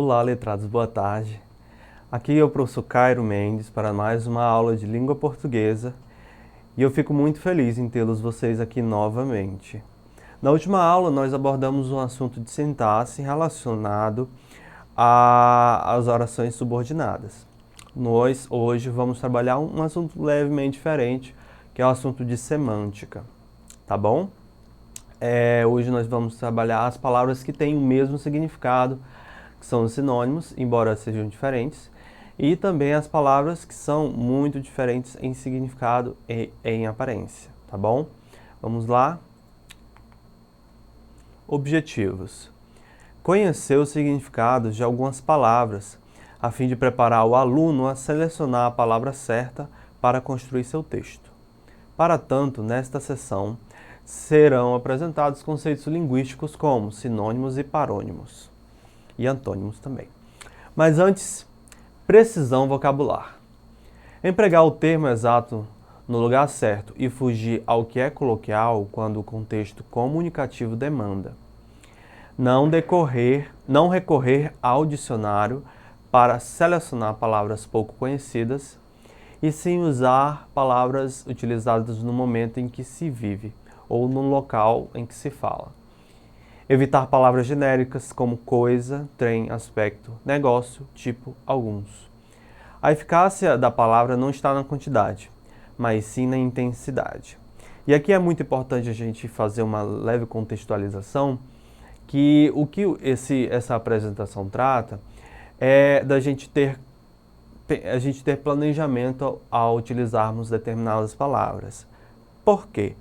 Olá, letrados, boa tarde. Aqui é o professor Cairo Mendes para mais uma aula de língua portuguesa e eu fico muito feliz em tê-los vocês aqui novamente. Na última aula nós abordamos um assunto de sintaxe relacionado às orações subordinadas. Nós hoje vamos trabalhar um assunto levemente diferente, que é o assunto de semântica, tá bom? Hoje nós vamos trabalhar as palavras que têm o mesmo significado, que são os sinônimos, embora sejam diferentes, e também as palavras que são muito diferentes em significado e em aparência, tá bom? Vamos lá? Objetivos. Conhecer os significados de algumas palavras, a fim de preparar o aluno a selecionar a palavra certa para construir seu texto. Para tanto, nesta sessão, serão apresentados conceitos linguísticos como sinônimos e parônimos. E antônimos também. Mas antes, precisão vocabular. Empregar o termo exato no lugar certo e fugir ao que é coloquial quando o contexto comunicativo demanda. Não recorrer ao dicionário para selecionar palavras pouco conhecidas e sim usar palavras utilizadas no momento em que se vive ou no local em que se fala. Evitar palavras genéricas como coisa, trem, aspecto, negócio, tipo, alguns. A eficácia da palavra não está na quantidade, mas sim na intensidade. E aqui é muito importante a gente fazer uma leve contextualização, que o que essa apresentação trata é da gente ter planejamento ao utilizarmos determinadas palavras. Por quê?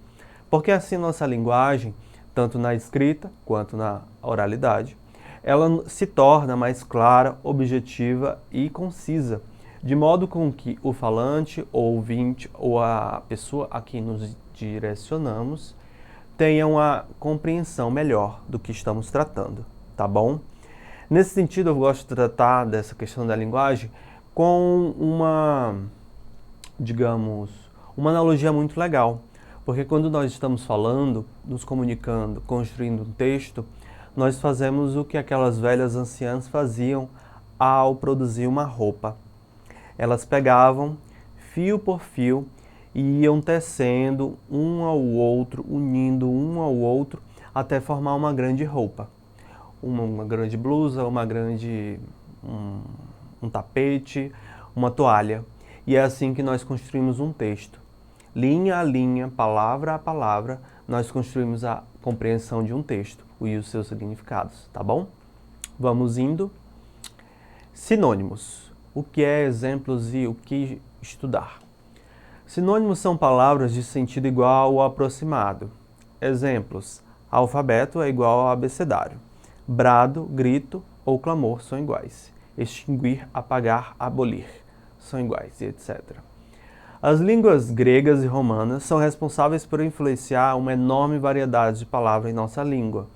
Porque assim nossa linguagem, tanto na escrita quanto na oralidade, ela se torna mais clara, objetiva e concisa, de modo com que o falante, ou ouvinte, ou a pessoa a quem nos direcionamos, tenham uma compreensão melhor do que estamos tratando, tá bom? Nesse sentido, eu gosto de tratar dessa questão da linguagem com uma analogia muito legal. Porque quando nós estamos falando, nos comunicando, construindo um texto, nós fazemos o que aquelas velhas anciãs faziam ao produzir uma roupa. Elas pegavam fio por fio e iam tecendo um ao outro, unindo um ao outro, até formar uma grande roupa. Uma grande blusa, um tapete, uma toalha. E é assim que nós construímos um texto. Linha a linha, palavra a palavra, nós construímos a compreensão de um texto e os seus significados, tá bom? Vamos indo. Sinônimos. O que é exemplos e o que estudar? Sinônimos são palavras de sentido igual ou aproximado. Exemplos. Alfabeto é igual ao abecedário. Brado, grito ou clamor são iguais. Extinguir, apagar, abolir são iguais, e etc. As línguas gregas e romanas são responsáveis por influenciar uma enorme variedade de palavras em nossa língua.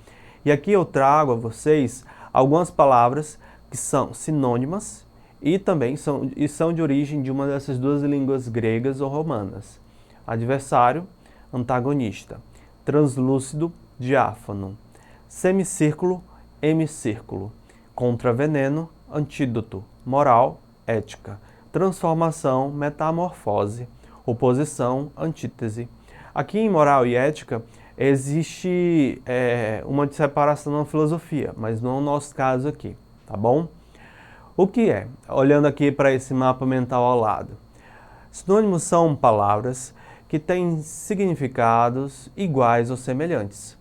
E aqui eu trago a vocês algumas palavras que são sinônimas e também são de origem de uma dessas duas línguas gregas ou romanas. Adversário, antagonista. Translúcido, diáfano. Semicírculo, hemicírculo. Contraveneno, antídoto. Moral, ética. Transformação, metamorfose, oposição, antítese. Aqui em moral e ética existe uma separação na filosofia, mas não é o nosso caso aqui, tá bom? O que é? Olhando aqui para esse mapa mental ao lado. Sinônimos são palavras que têm significados iguais ou semelhantes.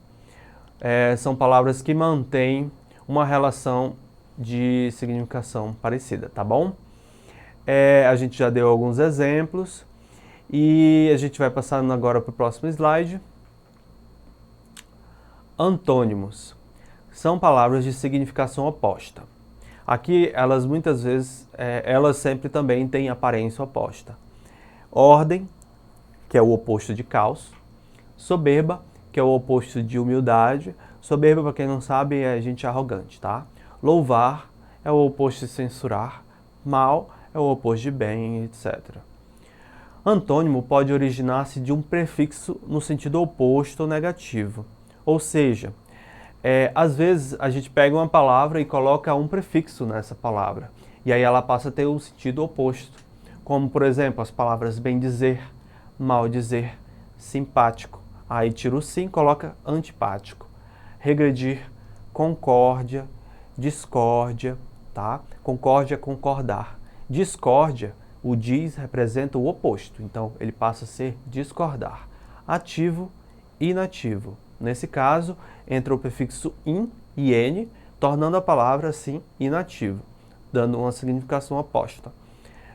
São palavras que mantêm uma relação de significação parecida, tá bom? A gente já deu alguns exemplos e a gente vai passando agora para o próximo slide. Antônimos são palavras de significação oposta. Aqui elas muitas vezes, elas sempre também têm aparência oposta. Ordem, que é o oposto de caos. Soberba, que é o oposto de humildade. Soberba, para quem não sabe, é gente arrogante, tá? Louvar é o oposto de censurar. Mal é o oposto de bem, etc. Antônimo pode originar-se de um prefixo no sentido oposto ou negativo. Ou seja, Às vezes a gente pega uma palavra e coloca um prefixo nessa palavra, e aí ela passa a ter o sentido oposto, como por exemplo as palavras bem dizer, mal dizer, simpático, aí tira o sim, coloca antipático, regredir, concórdia, discórdia, tá? Concórdia, concordar. Discórdia, o dis representa o oposto, então ele passa a ser discordar. Ativo, inativo. Nesse caso, entra o prefixo in e n, tornando a palavra assim inativo, dando uma significação oposta.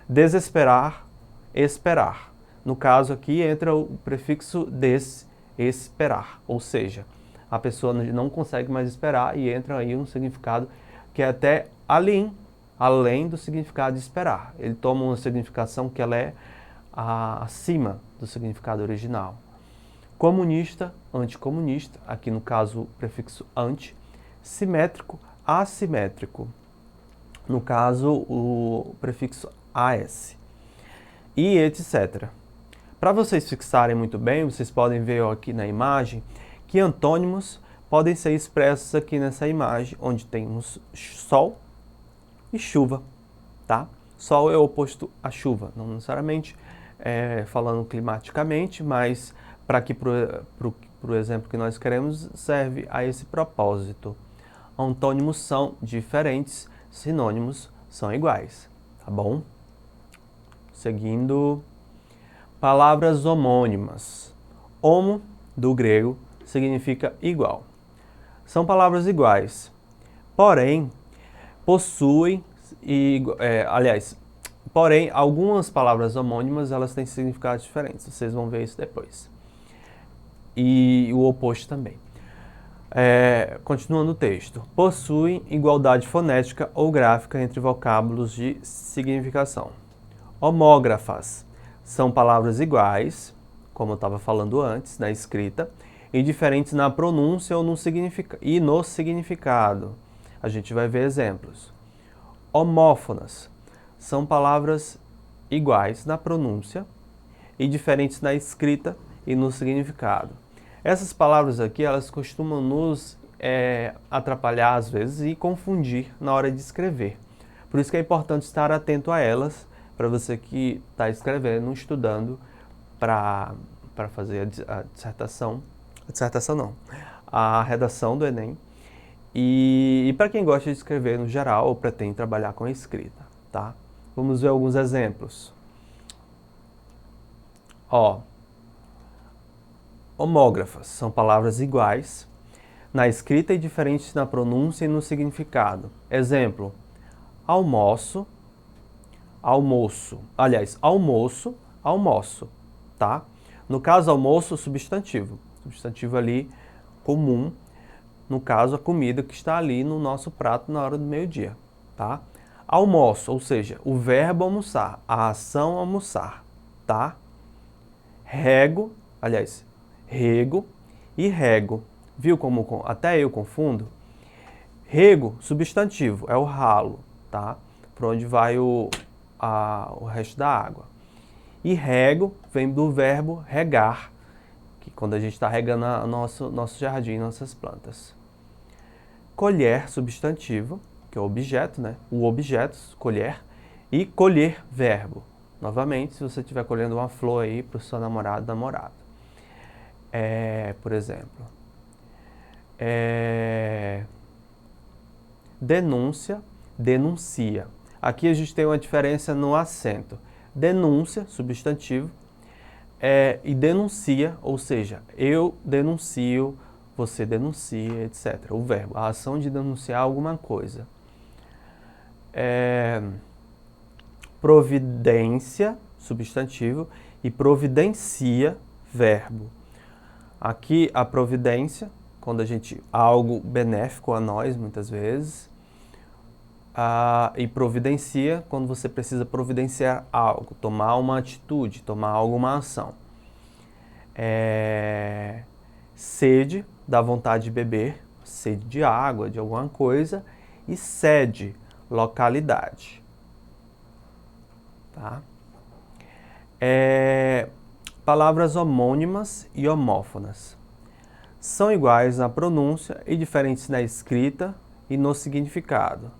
Desesperar, esperar. No caso aqui entra o prefixo des, esperar, ou seja, a pessoa não consegue mais esperar e entra aí um significado que é até além do significado de esperar. Ele toma uma significação que ela é acima do significado original. Comunista, anticomunista, aqui no caso o prefixo anti, simétrico, assimétrico, no caso o prefixo as, e etc. Para vocês fixarem muito bem, vocês podem ver aqui na imagem que antônimos podem ser expressos aqui nessa imagem, onde temos sol e chuva, tá? Sol é o oposto à chuva, não necessariamente falando climaticamente, mas para que pro exemplo que nós queremos serve a esse propósito. Antônimos são diferentes, sinônimos são iguais, tá bom? Seguindo, palavras homônimas. Homo, do grego, significa igual. São palavras iguais, porém, possuem, porém, algumas palavras homônimas, elas têm significados diferentes. Vocês vão ver isso depois. E o oposto também. Continuando o texto. Possuem igualdade fonética ou gráfica entre vocábulos de significação. Homógrafas. São palavras iguais, como eu estava falando antes, na escrita, e diferentes na pronúncia ou no significado. A gente vai ver exemplos. Homófonas são palavras iguais na pronúncia e diferentes na escrita e no significado. Essas palavras aqui, elas costumam nos atrapalhar às vezes e confundir na hora de escrever. Por isso que é importante estar atento a elas, para você que está escrevendo, estudando, para fazer a dissertação não, a redação do Enem. E para quem gosta de escrever no geral ou pretende trabalhar com a escrita, tá? Vamos ver alguns exemplos. Homógrafas são palavras iguais na escrita e diferentes na pronúncia e no significado. Exemplo: almoço, almoço. Aliás, almoço, almoço, tá? No caso, almoço, substantivo. Substantivo ali comum. No caso, a comida que está ali no nosso prato na hora do meio-dia, tá? Almoço, ou seja, o verbo almoçar, a ação almoçar, tá? Rego, aliás, rego e rego. Viu como até eu confundo? Rego, substantivo, é o ralo, tá? Por onde vai o resto da água. E rego vem do verbo regar, que quando a gente está regando nosso jardim, nossas plantas. Colher, substantivo, que é o objeto, né? O objeto, colher. E colher, verbo. Novamente, se você estiver colhendo uma flor aí para o seu namorado, namorada. Por exemplo. Denúncia, denuncia. Aqui a gente tem uma diferença no acento. Denúncia, substantivo, e denuncia, ou seja, eu denuncio, você denuncia, etc. O verbo, a ação de denunciar alguma coisa. Providência, substantivo, e providencia, verbo. Aqui a providência, quando algo benéfico a nós, muitas vezes, e providencia, quando você precisa providenciar algo, tomar uma atitude, tomar alguma ação. Sede, dá vontade de beber, sede de água, de alguma coisa, e sede, localidade. Tá? Palavras homônimas e homófonas. são iguais na pronúncia e diferentes na escrita e no significado.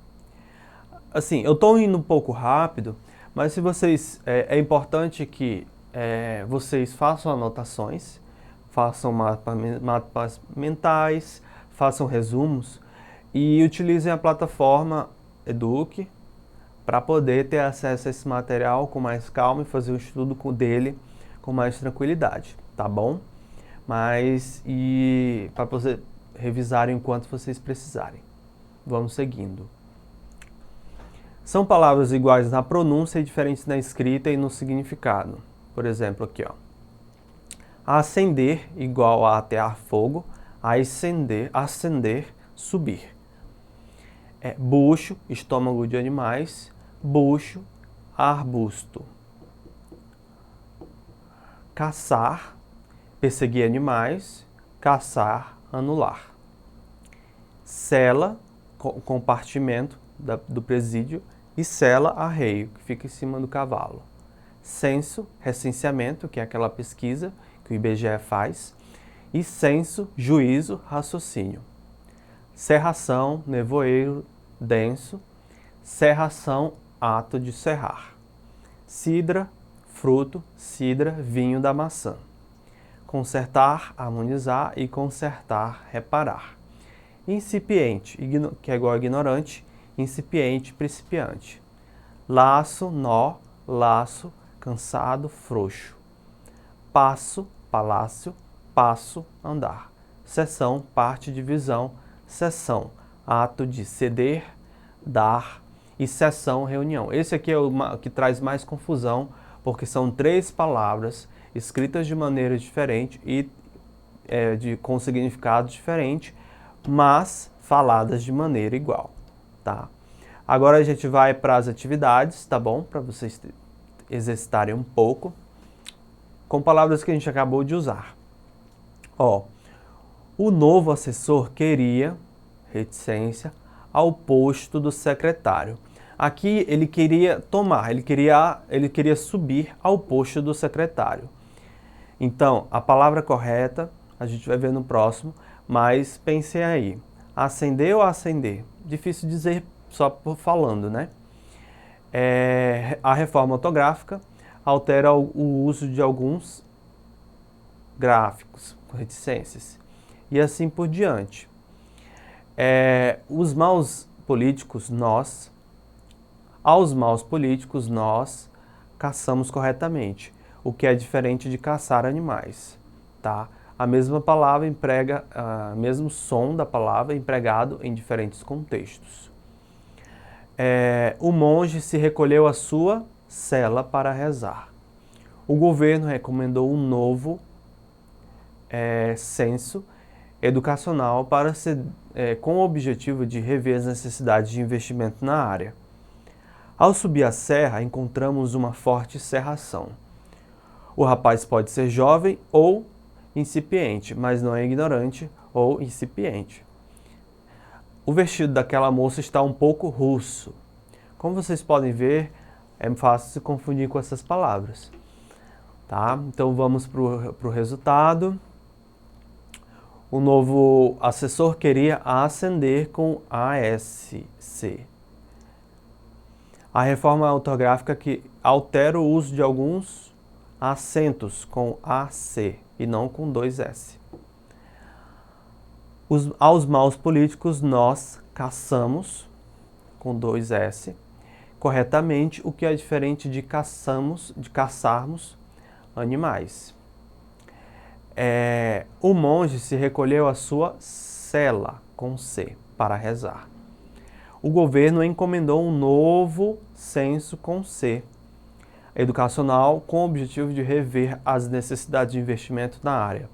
Assim, eu estou indo um pouco rápido, mas se vocês, é importante que vocês façam anotações, façam mapas mentais, façam resumos e utilizem a plataforma Eduque para poder ter acesso a esse material com mais calma e fazer o estudo dele com mais tranquilidade, tá bom? E para você revisarem enquanto vocês precisarem. Vamos seguindo. São palavras iguais na pronúncia e diferentes na escrita e no significado. Por exemplo, aqui, ó. Acender igual a atear fogo, acender, subir. Bucho, estômago de animais, bucho, arbusto. Caçar, perseguir animais, caçar, anular. Cela, compartimento do presídio, e cela, arreio, que fica em cima do cavalo. Censo, recenseamento, que é aquela pesquisa que o IBGE faz. E censo, juízo, raciocínio. Cerração, nevoeiro, denso. Serração, ato de serrar. Cidra, fruto, cidra, vinho da maçã. Consertar, harmonizar e consertar, reparar. Incipiente, que é igual a ignorante, incipiente, principiante. Laço, nó, laço, cansado, frouxo. Passo, palácio, passo, andar. Seção, parte, divisão, sessão, ato de ceder, dar e sessão, reunião. Esse aqui é o que traz mais confusão, porque são 3 palavras escritas de maneira diferente e com significado diferente, mas faladas de maneira igual, tá? Agora a gente vai para as atividades, tá bom? Para vocês exercitarem um pouco com palavras que a gente acabou de usar. Ó, o novo assessor queria, reticência, ao posto do secretário. Aqui ele queria tomar, ele queria subir ao posto do secretário. Então, a palavra correta a gente vai ver no próximo, mas pensem aí. Acender ou acender? Difícil dizer só por falando, né? A reforma ortográfica altera o uso de alguns gráficos, reticências, e assim por diante. Aos maus políticos, nós caçamos corretamente, o que é diferente de caçar animais, tá? A mesma palavra emprega, mesmo som da palavra empregado em diferentes contextos. O monge se recolheu à sua cela para rezar. O governo recomendou um novo censo educacional com o objetivo de rever as necessidades de investimento na área. Ao subir a serra, encontramos uma forte cerração. O rapaz pode ser jovem ou incipiente, mas não é ignorante ou incipiente. O vestido daquela moça está um pouco russo. Como vocês podem ver, é fácil se confundir com essas palavras. Tá? Então vamos para o resultado. O novo assessor queria ascender com ASC. A reforma ortográfica que altera o uso de alguns acentos com AC e não com 2S. Aos maus políticos nós caçamos, com 2S, corretamente, o que é diferente de caçarmos animais. O monge se recolheu à sua cela, com C, para rezar. O governo encomendou um novo censo, com C, educacional, com o objetivo de rever as necessidades de investimento na área.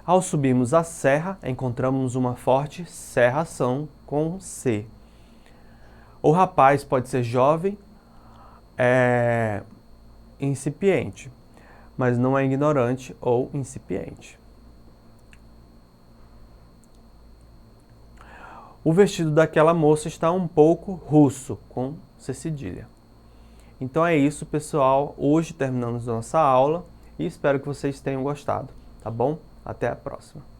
Ao subirmos a serra, encontramos uma forte cerração, com C. O rapaz pode ser jovem, incipiente, mas não é ignorante ou incipiente. O vestido daquela moça está um pouco russo, com C cedilha. Então é isso, pessoal. Hoje terminamos nossa aula e espero que vocês tenham gostado, tá bom? Até a próxima!